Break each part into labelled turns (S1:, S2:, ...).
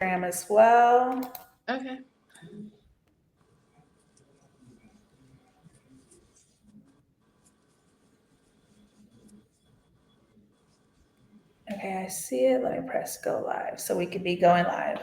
S1: Instagram as well.
S2: Okay.
S1: Okay, I see it. Let me press go live so we could be going live.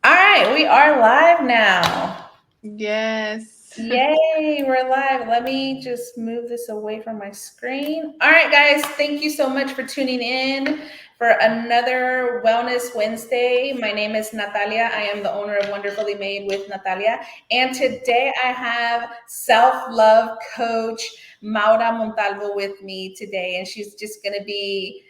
S1: All right, we are live now.
S2: Yes.
S1: Yay, we're live. Let me just move this away from my screen. All right, guys, thank you so much for tuning in for another Wellness Wednesday. My name is Natalia. I am the owner of Wonderfully Made with Natalia. And today I have self love coach Maura Montalvo with me today. And she's just going to be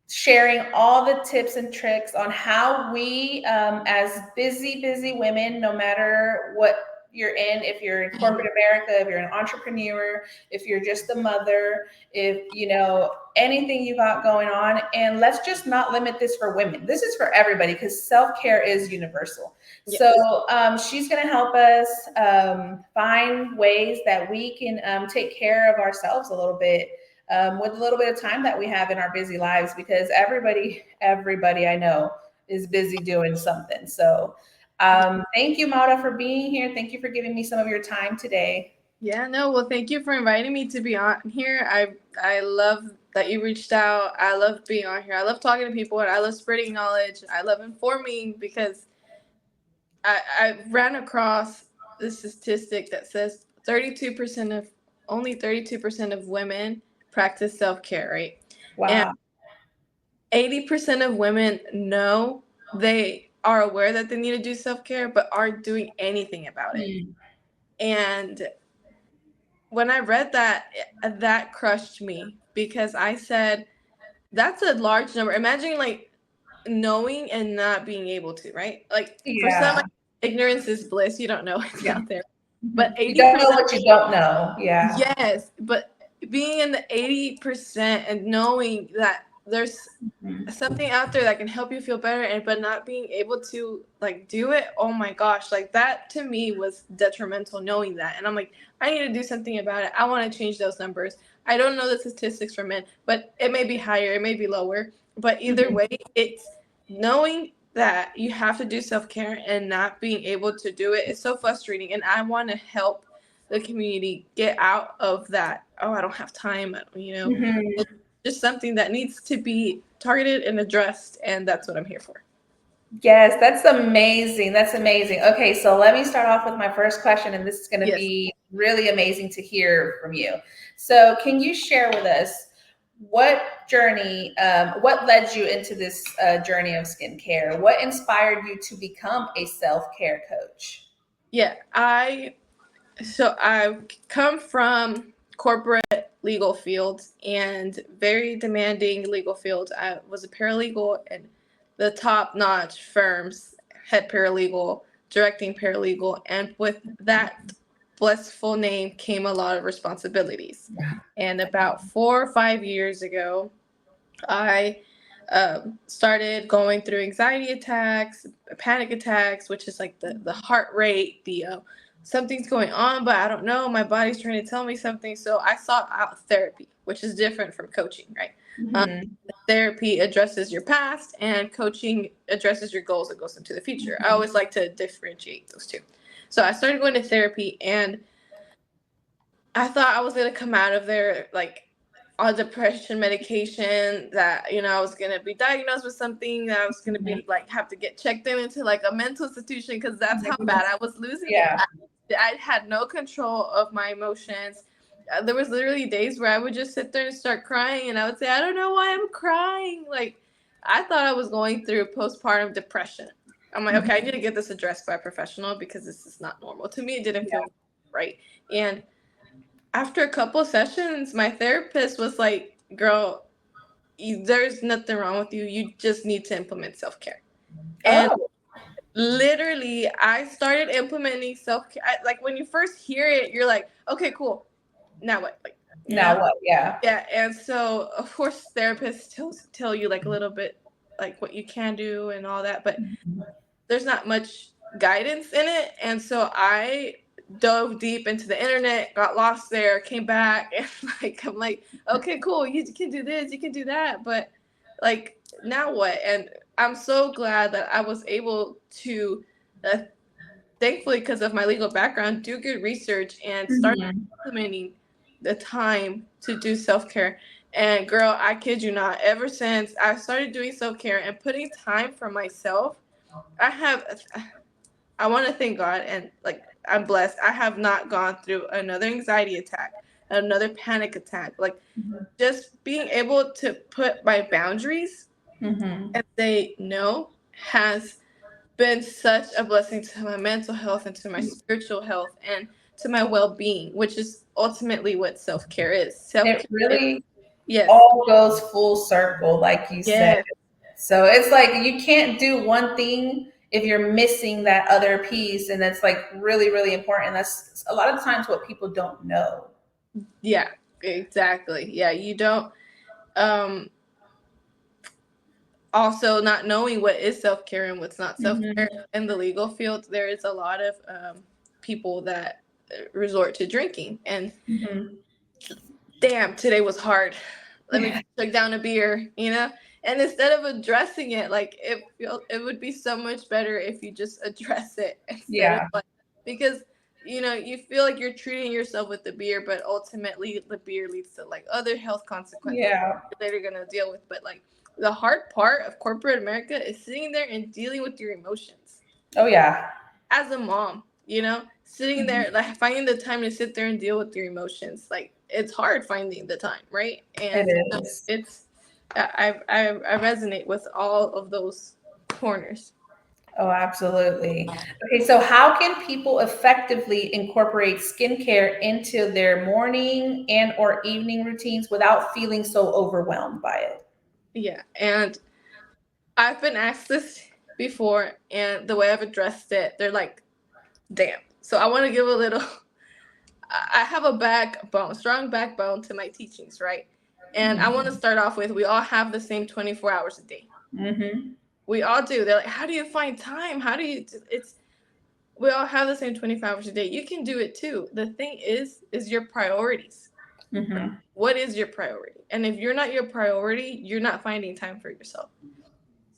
S1: sharing all the tips and tricks on how we, as busy women, no matter what you're in, if you're in corporate America, if you're an entrepreneur, if you're just a mother, if you know anything you got going on, and let's just not limit this for women. This is for everybody because self-care is universal.
S2: Yes.
S1: So she's going to help us find ways that we can take care of ourselves a little bit with a little bit of time that we have in our busy lives, because everybody I know is busy doing something. So thank you, Maura, for being here. Thank you for giving me some of your time today.
S2: Yeah, no, well, thank you for inviting me to be on here. I love that you reached out. I love being on here. I love talking to people, and I love spreading knowledge. I love informing because I ran across this statistic that says 32% of only 32% of women practice self-care, right? And
S1: Wow.
S2: 80% of women know they are aware that they need to do self-care but aren't doing anything about it.
S1: Mm.
S2: And when I read that, that crushed me because I said, that's a large number. Imagine like knowing and not being able to, right? Like for some,
S1: Yeah.
S2: ignorance is bliss. You don't know what's
S1: Yeah.
S2: out there. But
S1: Mhm. You don't know
S2: 80%,
S1: what you don't know. Yeah.
S2: yes. But being in the 80% and knowing that there's
S1: Mhm.
S2: something out there that can help you feel better and but not being able to like do it, oh my gosh, like that to me was detrimental knowing that. And I'm like, I need to do something about it. I want to change those numbers. I don't know the statistics for men, but it may be higher, it may be lower, but either
S1: Mhm.
S2: way, it's knowing that you have to do self-care and not being able to do it is so frustrating. And I want to help the community get out of that, oh, I don't have time,
S1: Mhm.
S2: it's just something that needs to be targeted and addressed, and that's what I'm here for.
S1: Yes, that's amazing. That's amazing. Okay, so let me start off with my first question, and this is going to
S2: Yes.
S1: be really amazing to hear from you. So, can you share with us what led you into this journey of skincare? What inspired you to become a self care coach?
S2: Yeah, I come from corporate legal fields and very demanding legal fields. I was a paralegal in the top-notch firms, head paralegal, directing paralegal, and with that blissful name came a lot of responsibilities. And about 4 or 5 years ago, I started going through anxiety attacks, panic attacks, which is like the heart rate, the something's going on, but I don't know. My body's trying to tell me something. So I sought out therapy, which is different from coaching, right? Um,
S1: Mhm.
S2: Therapy addresses your past, and coaching addresses your goals that goes into the future. I always like to differentiate those two. So I started going to therapy, and I thought I was gonna come out of there like on depression medication, that I was gonna be diagnosed with something, that I was gonna
S1: Mhm.
S2: be like have to get checked into like a mental institution because
S1: Oh
S2: that's
S1: my
S2: how bad
S1: goodness.
S2: I was losing it.
S1: Yeah.
S2: I had no control of my emotions. There was literally days where I would just sit there and start crying, and I would say, I don't know why I'm crying. Like I thought I was going through postpartum depression. I'm like, okay, I need to get this addressed by a professional because this is not normal. To me, it didn't feel right. And after a couple sessions, my therapist was like, girl, there's nothing wrong with you. You just need to implement self care. And
S1: Oh,
S2: literally, I started implementing self care. Like when you first hear it, you're like, okay, cool. Now what? Like,
S1: now what? Yeah.
S2: Yeah. And so, of course, therapists tell you like a little bit like what you can do and all that, but there's not much guidance in it. And so I dove deep into the internet, got lost there, came back, and like I'm like, okay, cool, you can do this, you can do that, but like now what? And I'm so glad that I was able to, uh, thankfully, because of my legal background, do good research and start
S1: Mhm.
S2: implementing the time to do self care. And girl, I kid you not, ever since I started doing self care and putting time for myself, I have, I want to thank God and like I'm blessed. I have not gone through another anxiety attack, another panic attack. Like just being able to put my boundaries
S1: Mhm.
S2: and say no has been such a blessing to my mental health and to my spiritual health and to my well-being, which is ultimately what self-care is.
S1: It
S2: Self-care is,
S1: really
S2: yes,
S1: all goes full circle, like you said.
S2: yes,
S1: So it's like you can't do one thing if you're missing that other piece, and that's like really, really important. That's a lot of times what people don't know.
S2: yeah, exactly. Yeah, you don't um also not knowing what is self-care and what's not self-care
S1: Hmm.
S2: in the legal field, there is a lot of people that resort to drinking and
S1: Hmm.
S2: damn, today was hard. Let me chug down a beer, you know? And instead of addressing it, like it would be so much better if you just address it instead of
S1: Yeah,
S2: like because you feel like you're treating yourself with the beer, but ultimately the beer leads to like other health consequences
S1: yeah.
S2: that you're gonna deal with. But like the hard part of corporate America is sitting there and dealing with your emotions
S1: Oh yeah.
S2: as a mom, sitting
S1: Mhm.
S2: there, like finding the time to sit there and deal with your emotions. Like it's hard finding the time, right?
S1: It
S2: And
S1: is.
S2: it's, I resonate with all of those corners.
S1: Oh, absolutely. Okay, so how can people effectively incorporate skincare into their morning and or evening routines without feeling so overwhelmed by it?
S2: Yeah. And I've been asked this before, and the way I've addressed it, they're like, damn. So I want to give a little, I have a backbone, strong backbone to my teachings, right? And I want to start off with we all have the same 24 hours a day.
S1: Mm-hmm.
S2: We all do. They're like, how do you find time? How do you? It's we all have the same 24 hours a day. You can do it too. The thing is your priorities.
S1: Mm-hmm.
S2: What is your priority? And if you're not your priority, you're not finding time for yourself.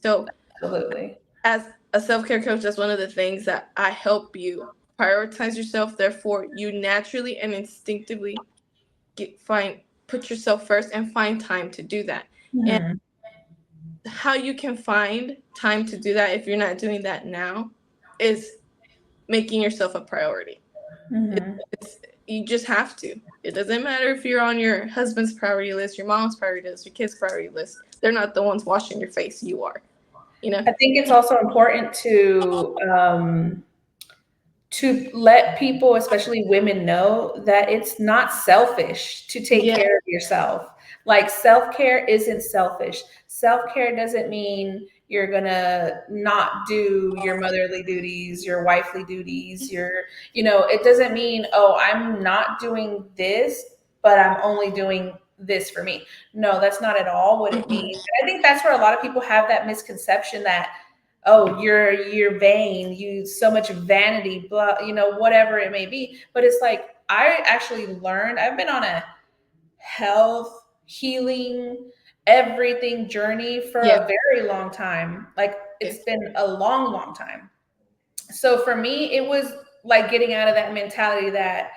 S2: So,
S1: Absolutely.
S2: as a self care coach, that's one of the things that I help you prioritize yourself. Therefore, you naturally and instinctively put yourself first and find time to do that. And
S1: Mm-hmm.
S2: how you can find time to do that if you're not doing that now is making yourself a priority.
S1: Mm-hmm.
S2: It's you just have to. It doesn't matter if you're on your husband's priority list, your mom's priority list, your kid's priority list. They're not the ones washing your face. You are. You know.
S1: I think it's also important to let people, especially women, know that it's not selfish to take
S2: Yeah.
S1: care of yourself. Like self care isn't selfish. Self care doesn't mean you're gonna not do your motherly duties, your wifely duties, it doesn't mean, oh, I'm not doing this, but I'm only doing this for me. No, that's not at all what it
S2: Mhm.
S1: means. And I think that's where a lot of people have that misconception that, oh, you're vain, you so much vanity, blah, whatever it may be. But it's like I actually learned, I've been on a health, healing, everything journey for
S2: Yeah.
S1: a very long time. Like it's been a long, long time. So for me, it was like getting out of that mentality that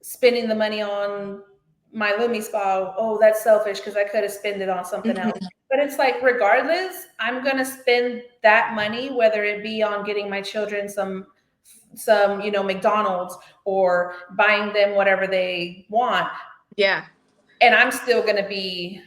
S1: spending the money on my Lumi spa, oh, that's selfish because I could have spent it on something else.
S2: Mhm.
S1: But it's like, regardless, I'm gonna spend that money, whether it be on getting my children some McDonald's or buying them whatever they want,
S2: Yeah.
S1: and I'm still gonna be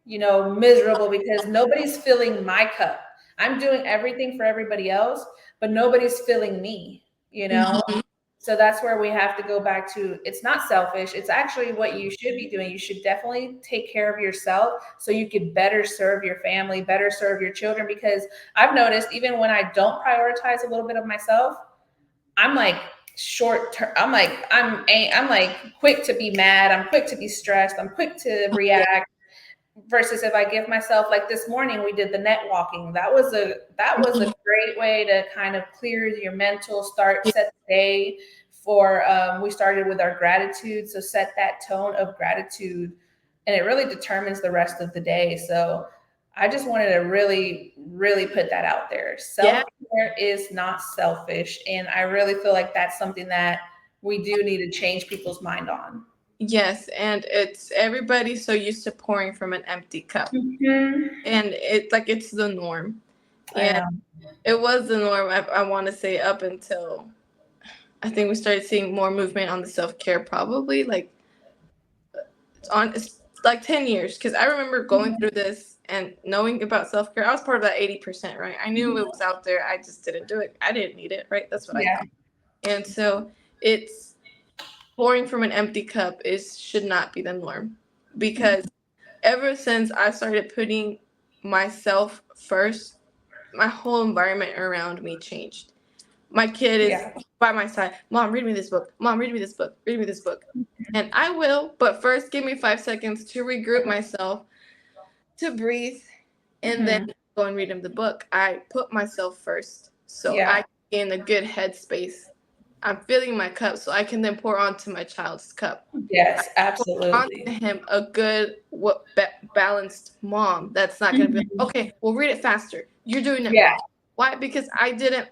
S1: miserable because nobody's filling my cup. I'm doing everything for everybody else, but nobody's filling me.
S2: Mhm.
S1: So that's where we have to go back to, it's not selfish. It's actually what you should be doing. You should definitely take care of yourself so you could better serve your family, better serve your children. Because I've noticed even when I don't prioritize a little bit of myself, I'm like short term. I'm like quick to be mad. I'm quick to be stressed. I'm quick to
S2: Yeah.
S1: react versus if I give myself, like this morning we did the net walking. That was a
S2: Mhm.
S1: great way to kind of clear your mental, set the day for we started with our gratitude. So set that tone of gratitude and it really determines the rest of the day. So I just wanted to really, really put that out there.
S2: Yeah.
S1: Self-care is not selfish. And I really feel like that's something that we do need to change people's mind on.
S2: Yes, and it's everybody's so used to pouring from an empty cup.
S1: Mm-hmm.
S2: And it's like it's the norm.
S1: I
S2: And
S1: know.
S2: it was the norm, I want to say, up until I think we started seeing more movement on the self care, probably like it's like 10 years. Because I remember going through this and knowing about self care. I was part of that 80%, right? I knew it was out there. I just didn't do it. I didn't need it, right? That's what I
S1: Yeah.
S2: thought. And so it's pouring from an empty cup is should not be the norm, because ever since I started putting myself first, my whole environment around me changed. My kid is
S1: Yeah.
S2: by my side. Mom, read me this book. Mom, read me this book. Read me this book. And I will, but first give me 5 seconds to regroup myself, to breathe, and then
S1: Mm-hmm.
S2: go and read him the book. I put myself first so I
S1: Yeah.
S2: can be in a good headspace. I'm filling my cup so I can then pour onto my child's cup.
S1: Yes,
S2: Pour onto
S1: absolutely.
S2: him a good, balanced mom that's not going to be like,
S1: Mm-hmm.
S2: okay, we'll read it faster. You're doing it
S1: Yeah.
S2: wrong. Why? Because I didn't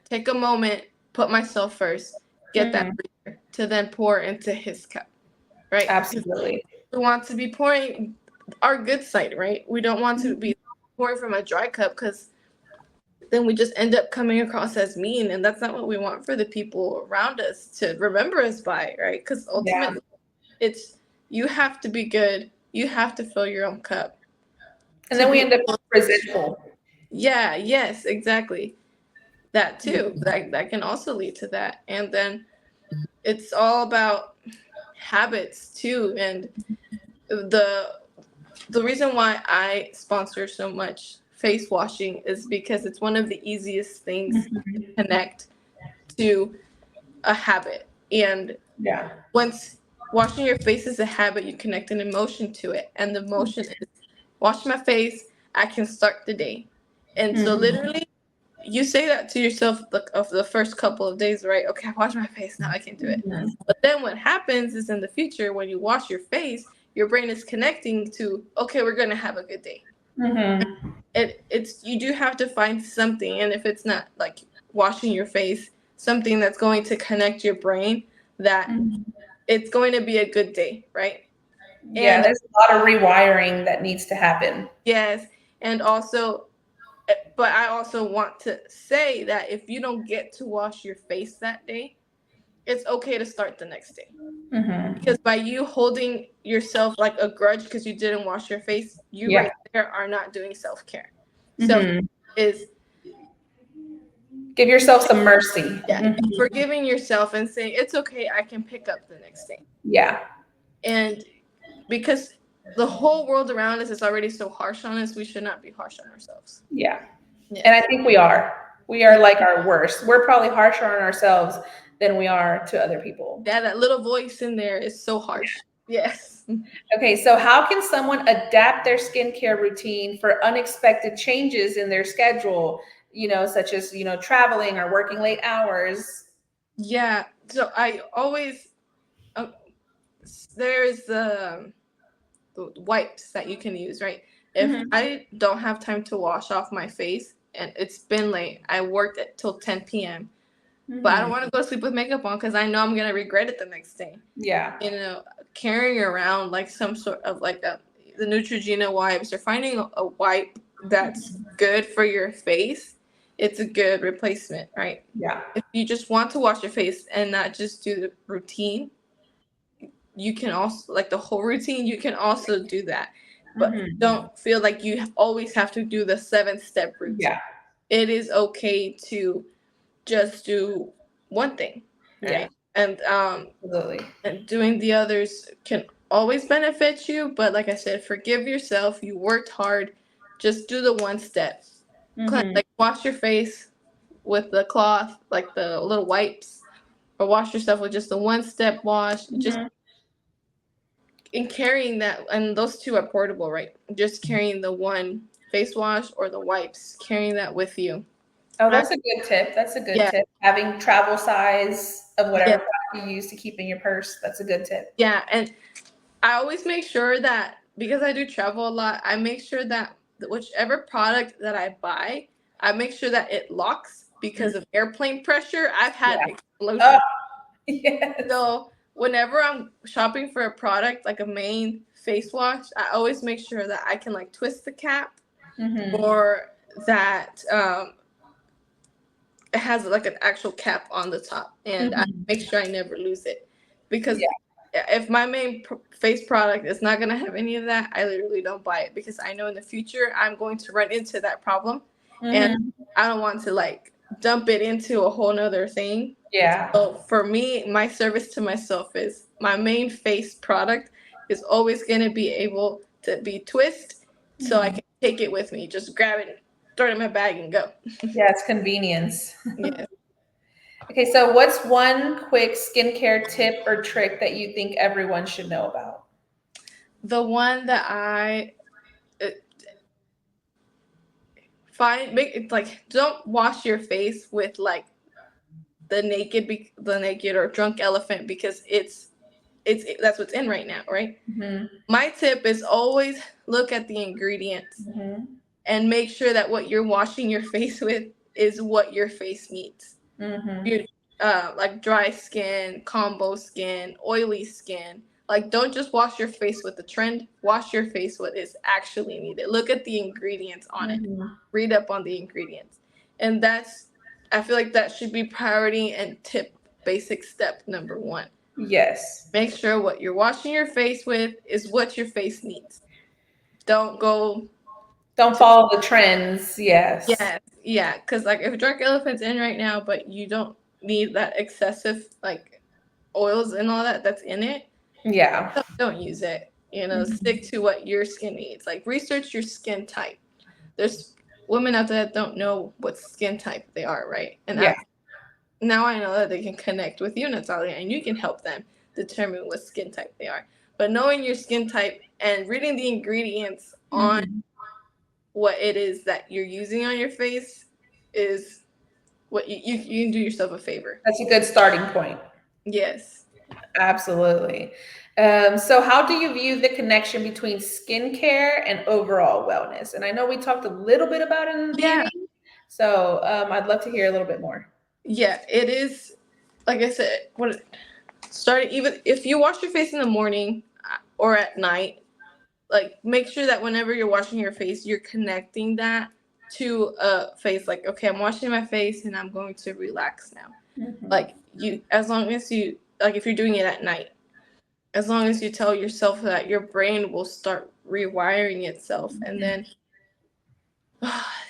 S2: take a moment, put myself first, get that
S1: Mm-hmm.
S2: breather to then pour into his cup, right? Because
S1: Absolutely.
S2: we want to be pouring our good side, right? We don't want to
S1: Mhm.
S2: be pouring from a dry cup, because then we just end up coming across as mean, and that's not what we want for the people around us to remember us by, right? Because
S1: Yeah.
S2: ultimately, it's you have to be good. You have to fill your own cup
S1: And
S2: to
S1: then we
S2: be
S1: end up
S2: able to share.
S1: resentful.
S2: Yeah, yes, exactly. That too.
S1: Mhm.
S2: That can also lead to that. And then it's all about habits too. And the the reason why I sponsor so much face washing is because it's one of the easiest things to
S1: Mhm.
S2: connect to a habit. And
S1: Yeah.
S2: once washing your face is a habit, you connect an emotion to it. And the emotion is wash my face, I can start the day. And so
S1: Mhm.
S2: literally you say that to yourself of the first couple of days, right? Okay, I wash my face, now I can do it.
S1: Mhm.
S2: But then what happens is in the future, when you wash your face, your brain is connecting to, okay, we're gonna have a good day.
S1: Mhm.
S2: It's you do have to find something, and if it's not like washing your face, something that's going to connect your brain that
S1: Mhm.
S2: it's going to be a good day, right?
S1: Yeah,
S2: And
S1: there's a lot of rewiring that needs to happen.
S2: yes, and also, but I also want to say that if you don't get to wash your face that day, it's okay to start the next day.
S1: Mhm.
S2: Because by you holding yourself like a grudge because you didn't wash your face, you
S1: Yeah.
S2: right there are not doing self care. Self
S1: Mhm.
S2: is,
S1: Give yourself some mercy.
S2: yeah,
S1: Mhm.
S2: forgiving yourself and saying it's okay, I can pick up the next day.
S1: Yeah.
S2: And because the whole world around us is already so harsh on us, we should not be harsh on ourselves.
S1: Yeah. And I
S2: Yes.
S1: think we are. We are like our worst. We're probably harsher on ourselves than we are to other people.
S2: Yeah, that little voice in there is so harsh. Yes.
S1: Okay, so how can someone adapt their skincare routine for unexpected changes in their schedule, such as, traveling or working late hours?
S2: Yeah. So I always um, there's the wipes that you can use, right? If
S1: Mhm.
S2: I don't have time to wash off my face and it's been late, I worked at till 10 p.m. But I don't
S1: Mhm.
S2: want to go to sleep with makeup on because I know I'm gonna regret it the next day.
S1: Yeah.
S2: Carrying around like some sort of like the Neutrogena wipes, or finding a wipe that's good for your face, it's a good replacement, right?
S1: Yeah.
S2: If you just want to wash your face and not just do the routine, you can also like the whole routine. You can also do that, but
S1: Mhm.
S2: don't feel like you always have to do the 7-step routine.
S1: Yeah.
S2: It is okay to just do one thing,
S1: Yeah.
S2: right? And
S1: Absolutely.
S2: and doing the others can always benefit you, but like I said, forgive yourself. You worked hard. Just do the one step.
S1: Mhm.
S2: Like wash your face with the cloth, like the little wipes, or wash yourself with just the one step wash. Just
S1: Mhm.
S2: in carrying that, and those two are portable, right? Just carrying the one face wash or the wipes, carrying that with you.
S1: Oh,
S2: I,
S1: that's a good tip. That's a good
S2: yeah,
S1: tip. Having travel size of
S2: yeah,
S1: whatever product you use to keep in your purse. That's a good tip.
S2: yeah. And I always make sure that because I do travel a lot, I make sure that whichever product that I buy, I make sure that it locks because of airplane pressure. I've had
S1: Yeah. Oh,
S2: explosions.
S1: yes.
S2: So whenever I'm shopping for a product like a main face wash, I always make sure that I can like twist the cap,
S1: Mm-hmm.
S2: or that it has like an actual cap on the top, and I
S1: Mm-hmm.
S2: make sure I never lose it, because
S1: Yeah.
S2: if my main face product is not going to have any of that, I literally don't buy it, because I know in the future I'm going to run into that problem, and
S1: Mm-hmm.
S2: I don't want to like dump it into a whole nother thing.
S1: Yeah.
S2: So for me, my service to myself is my main face product is always going to be able to be twist, so I
S1: Mm-hmm.
S2: can take it with me, just grab it, throw it in my bag, and go.
S1: Yeah, it's convenience.
S2: Yeah.
S1: Okay, so what's one quick skincare tip or trick that you think everyone should know about?
S2: The one that I uh, find make it like, don't wash your face with like the naked or drunk elephant, because it's that's what's in right now, right?
S1: Mm-hmm.
S2: My tip is always look at the ingredients
S1: Mm-hmm.
S2: and make sure that what you're washing your face with is what your face needs.
S1: Mm-hmm.
S2: You like dry skin, combo skin, oily skin. Like, don't just wash your face with the trend. Wash your face what is actually needed. Look at the ingredients on it.
S1: Mm-hmm.
S2: Read up on the ingredients, and I feel like that should be priority and tip basic step number one.
S1: Yes.
S2: Make sure what you're washing your face with is what your face needs. Don't go
S1: Don't
S2: to
S1: follow the trends. Yes.
S2: yeah, because like if drunk elephant's in right now, but you don't need that excessive like oils and all that that's in it,
S1: Yeah.
S2: don't use it. Stick
S1: Mhm.
S2: to what your skin needs. Like, research your skin type. There's women out there that don't know what skin type they are, right? And
S1: Yeah.
S2: now I know that they can connect with you, Natalia, and you can help them determine what skin type they are. But knowing your skin type and reading the ingredients on
S1: Mhm.
S2: what it is that you're using on your face is what you can do yourself a favor.
S1: That's a good starting point.
S2: Yes.
S1: Absolutely. So, how do you view the connection between skincare and overall wellness? And I know we talked a little bit about it in the
S2: Yeah.
S1: beginning, so I'd love to hear a little bit more.
S2: Yeah. It is. Like I said, what starting, even if you wash your face in the morning or at night, like, make sure that whenever you're washing your face, you're connecting that to a face. Like, okay, I'm washing my face and I'm going to relax now.
S1: Mhm.
S2: Like, as long as you, like, if you're doing it at night, as long as you tell yourself that, your brain will start rewiring itself, and then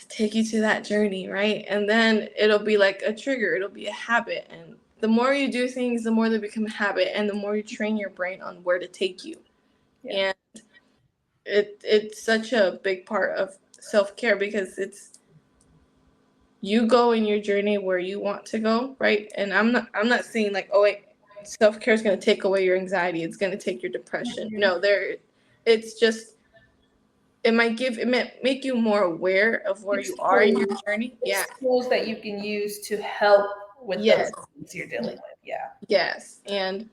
S2: take you to that journey, right? And then it'll be like a trigger, it'll be a habit. And the more you do things, the more they become a habit, and the more you train your brain on where to take you.
S1: Yeah.
S2: And it's such a big part of self-care, because it's you go in your journey where you want to go, right? And I'm not saying like, oh wait, self-care is going to take away your anxiety, it's going to take your depression.
S1: Mhm.
S2: No, it's just, it might make you more aware of where
S1: It's
S2: you are in
S1: tools.
S2: your journey. Yeah.
S1: It's tools that you can use to help with those
S2: Yes.
S1: things you're dealing with. Yeah.
S2: Yes. And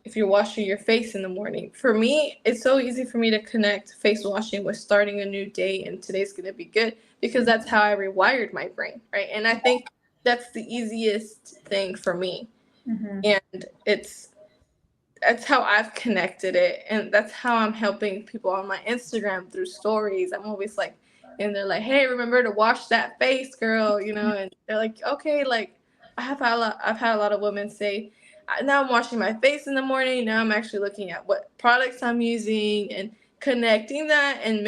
S2: if you're washing your face in the morning, for me, it's so easy for me to connect face washing with starting a new day and today's going to be good, because that's how I rewired my brain, right? And I think that's the easiest thing for me.
S1: Mhm.
S2: And that's how I've connected it, and that's how I'm helping people on my Instagram through stories. I'm always like, and they're like, "Hey, remember to wash that face, girl," and they're like, "Okay." Like, I've had a lot of women say, "Now I'm washing my face in the morning. Now I'm actually looking at what products I'm using and connecting that, and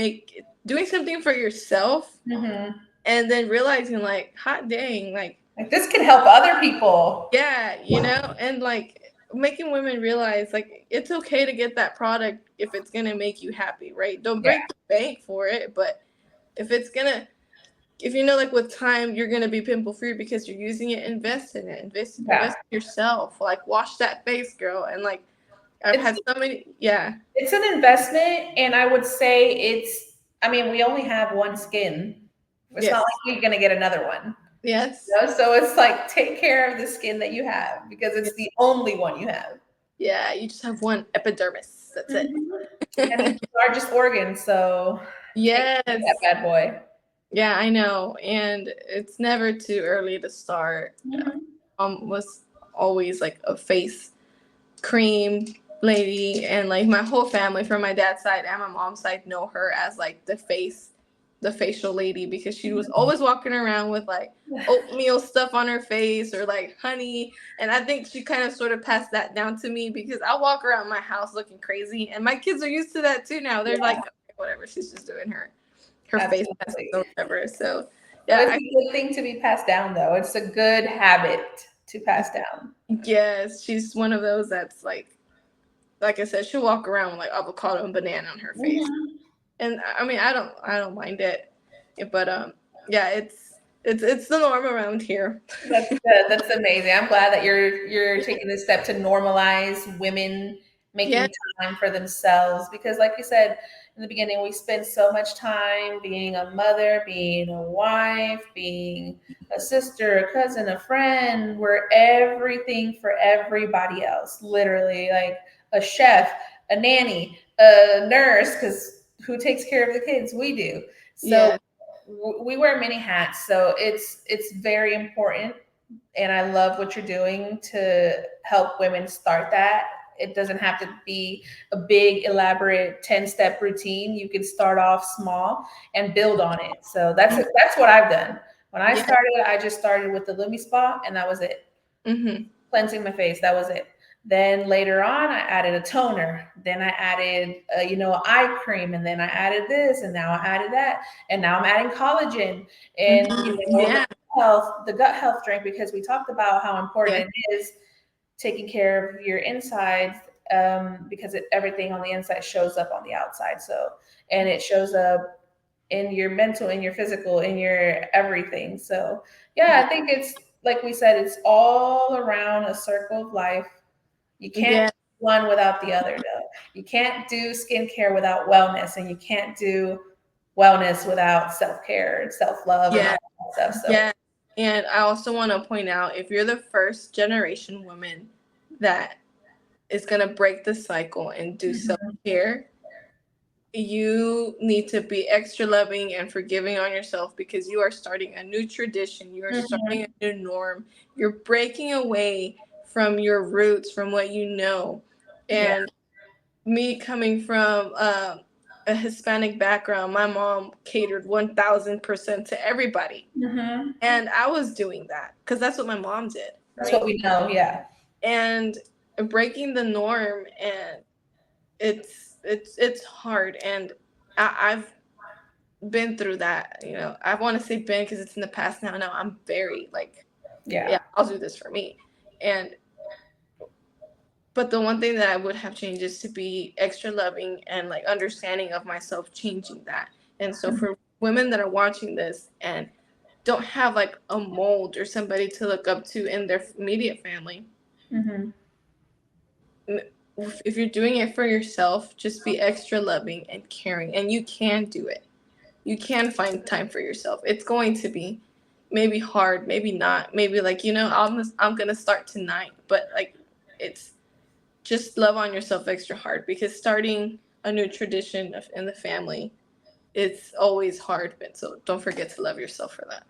S2: doing something for yourself,
S1: Mhm.
S2: and then realizing like, hot dang, like."
S1: Like this can help other people.
S2: Yeah, and like making women realize like it's okay to get that product if it's gonna make you happy, right? Don't
S1: Yeah.
S2: break the bank for it, but if it's gonna, if you know, like, with time you're gonna be pimple free because you're using it, invest in it,
S1: Yeah.
S2: invest in yourself. Like, wash that face, girl. And like, I've
S1: It's
S2: had so many, yeah,
S1: it's an investment, and I would say I mean, we only have one skin. It's not
S2: yes,
S1: like you're gonna get another one.
S2: yes,
S1: So it's like take care of the skin that you have because it's the only one you have.
S2: yeah. You just have one epidermis. That's it.
S1: Mhm. And it's the largest organ, so
S2: Yes.
S1: That bad boy.
S2: Yeah, I know. And it's never too early to start.
S1: Mm-hmm.
S2: Was always like a face cream lady, and like my whole family from my dad's side and my mom's side know her as like the facial lady, because she was always walking around with like oatmeal stuff on her face or like honey. And I think she kind of sort of passed that down to me, because I walk around my house looking crazy, and my kids are used to that too now. They're like, okay, whatever, she's just doing her face mask or whatever. So
S1: Well,
S2: yeah,
S1: it's a good thing to be passed down, though. It's a good habit to pass down.
S2: yes, she's one of those that's like I said, she'll walk around with like avocado and banana on her face.
S1: Mm-hmm.
S2: And I mean, I don't mind it, but yeah, it's the norm around here.
S1: That's good. That's amazing. I'm glad that you're taking this step to normalize women
S2: Yeah,
S1: making time for themselves, because like you said in the beginning, we spend so much time being a mother, being a wife, being a sister, a cousin, a friend. We're everything for everybody else. Literally, like a chef, a nanny, a nurse, because who takes care of the kids? We do. So
S2: yeah,
S1: we wear many hats, so it's very important, and I love what you're doing to help women start that. It doesn't have to be a big elaborate 10-step routine. You can start off small and build on it. So that's what I've done. When I
S2: yeah.
S1: started, I just started with the Lumi Spa, and that was it.
S2: Mm-hmm.
S1: Cleansing my face, that was it. Then later on, I added a toner. Then I added, eye cream, and then I added this, and now I added that, and now I'm adding collagen, and
S2: Mm-hmm. Yeah,
S1: the gut health drink, because we talked about how
S2: yeah,
S1: important it is taking care of your insides, because everything on the inside shows up on the outside. So, and it shows up in your mental, in your physical, in your everything. So, yeah,
S2: yeah,
S1: I think it's like we said, it's all around a circle of life. You can't
S2: yeah,
S1: do one without the other, though. You can't do skincare without wellness, and you can't do wellness without self care and self love and
S2: yeah,
S1: all that stuff. So,
S2: yeah. And I also want to point out, if you're the first generation woman that is gonna break the cycle and do self
S1: mhm,
S2: care, you need to be extra loving and forgiving on yourself, because you are starting a new tradition. You are starting a
S1: mhm,
S2: new norm. You're breaking away from your roots, from what you know.
S1: yeah,
S2: And me coming from a Hispanic background, my mom catered 1000% to everybody.
S1: mhm.
S2: And I was doing that because that's what my mom did,
S1: That's
S2: right?
S1: what we know. Yeah,
S2: And breaking the norm, and it's hard. And I've been through that. I want to say been, because it's in the past now. Now I'm very like,
S1: yeah.
S2: yeah, I'll do this for me. And but the one thing that I would have changed is to be extra loving and like understanding of myself, changing that. And so for women that are watching this and don't have like a mold or somebody to look up to in their immediate family,
S1: Mm-hmm.
S2: if you're doing it for yourself, just be extra loving and caring, and you can do it. You can find time for yourself. It's going to be maybe hard, maybe not, maybe like, I'm gonna start tonight, but like, it's just love on yourself extra hard, because starting a new tradition in the family, it's always hard, but so don't forget to love yourself for that.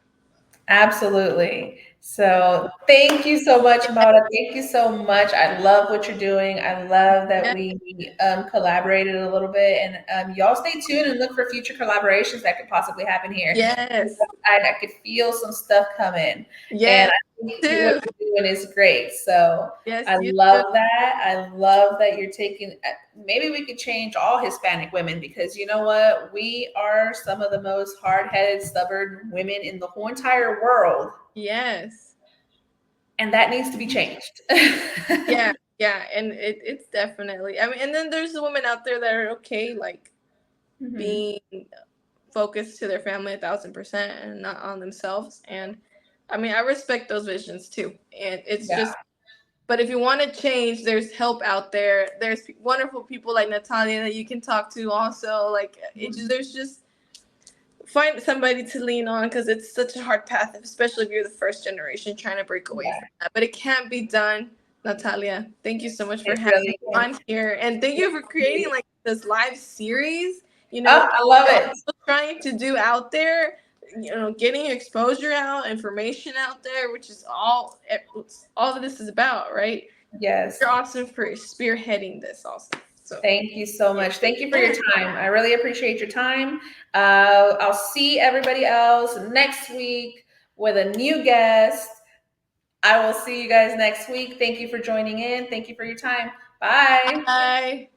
S1: Absolutely. So thank you so much, Maura. Thank you so much. I love what you're doing. I love that
S2: Yeah.
S1: we collaborated a little bit, and y'all stay tuned and look for future collaborations that could possibly happen here.
S2: Yes.
S1: I could feel some stuff coming, and
S2: Yes.
S1: I think what
S2: Too.
S1: you're doing is great. So
S2: Yes,
S1: I
S2: you too.
S1: love that. I love that you're taking. Maybe we could change all Hispanic women, because you know what? We are some of the most hard-headed, stubborn women in the whole entire world,
S2: Yes.
S1: and that needs to be changed.
S2: Yeah. Yeah. And it's definitely, I mean, and then there's the women out there that are okay, like
S1: Mhm.
S2: being focused to their family 1000% and not on themselves. And I mean, I respect those visions too. And it's
S1: Yeah.
S2: just, but if you want to change, there's help out there. There's wonderful people like Natalia that you can talk to also. Like, there's just, find somebody to lean on, because it's such a hard path, especially if you're the first generation trying to break away
S1: Yeah.
S2: from that. But it can't be done. Natalia, thank you so much for
S1: It
S2: having me
S1: really
S2: on
S1: is.
S2: here, and thank you for creating like this live series.
S1: Oh, I love
S2: We're
S1: it.
S2: trying to do out there, getting exposure out, information out there, which is all that this is about, right?
S1: Yes.
S2: You're awesome for spearheading this also. So
S1: Thank you so much. Thank you for
S2: yeah.
S1: your time. I really appreciate your time. I'll see everybody else next week with a new guest. I will see you guys next week. Thank you for joining in. Thank you for your time. Bye.
S2: Bye.